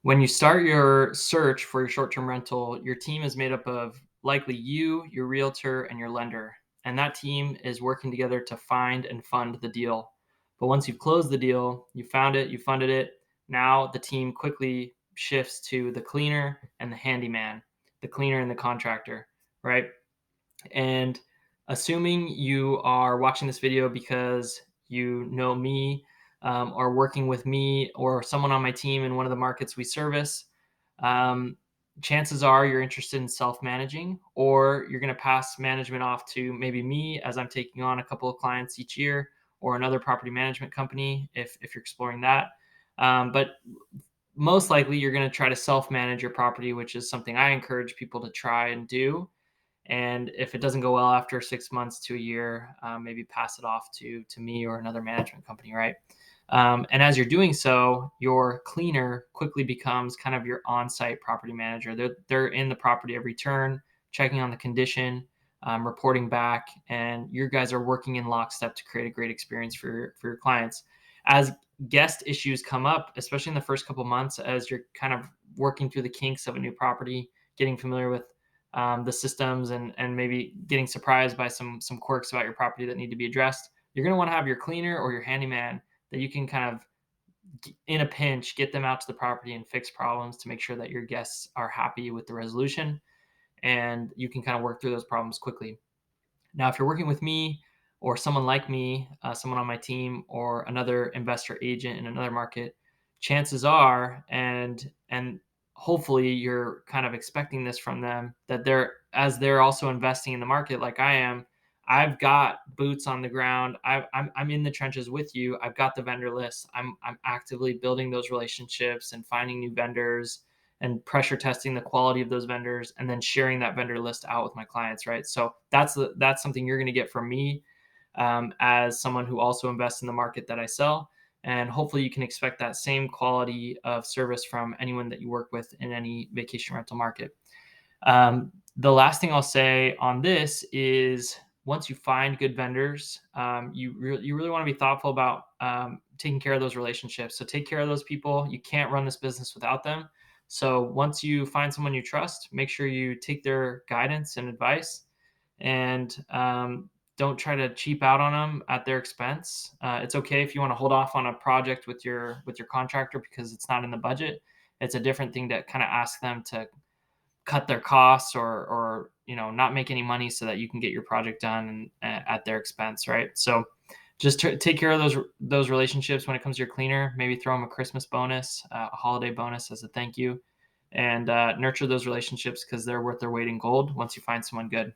When you start your search for your short-term rental, your team is made up of likely you, your realtor, and your lender. And that team is working together to find and fund the deal. But once you've closed the deal, you found it, you funded it, now the team quickly shifts to the cleaner and the handyman, the cleaner and the contractor, right? And assuming you are watching this video because you know me, or working with me or someone on my team in one of the markets we service, um, chances are you're interested in self-managing, or you're going to pass management off to maybe me as I'm taking on a couple of clients each year, or another property management company if you're exploring that. But most likely you're going to try to self-manage your property, which is something I encourage people to try and do. And if it doesn't go well after 6 months to a year, maybe pass it off to me or another management company, right? And as you're doing so, your cleaner quickly becomes kind of your on-site property manager. They're in the property every turn, checking on the condition, reporting back, and your guys are working in lockstep to create a great experience for your clients. As guest issues come up, especially in the first couple months, as you're kind of working through the kinks of a new property, getting familiar with the systems, and maybe getting surprised by some quirks about your property that need to be addressed, you're going to want to have your cleaner or your handyman that you can kind of, in a pinch, get them out to the property and fix problems to make sure that your guests are happy with the resolution, and you can kind of work through those problems quickly. Now, if you're working with me or someone like me, someone on my team, or another investor agent in another market, chances are, and hopefully you're kind of expecting this from them, that they're also investing in the market like I am. I've got boots on the ground. I'm in the trenches with you. I've got the vendor list. I'm actively building those relationships and finding new vendors and pressure testing the quality of those vendors, and then sharing that vendor list out with my clients, right? So that's something you're going to get from me, as someone who also invests in the market that I sell. And hopefully you can expect that same quality of service from anyone that you work with in any vacation rental market. The last thing I'll say on this is, once you find good vendors, you really want to be thoughtful about taking care of those relationships. So take care of those people. You can't run this business without them. So once you find someone you trust, make sure you take their guidance and advice, and don't try to cheap out on them at their expense. It's okay if you want to hold off on a project with your contractor because it's not in the budget. It's a different thing to kind of ask them to cut their costs, or not make any money so that you can get your project done at their expense, right? So just take care of those relationships. When it comes to your cleaner, maybe throw them a Christmas bonus, a holiday bonus as a thank you, and nurture those relationships because they're worth their weight in gold once you find someone good.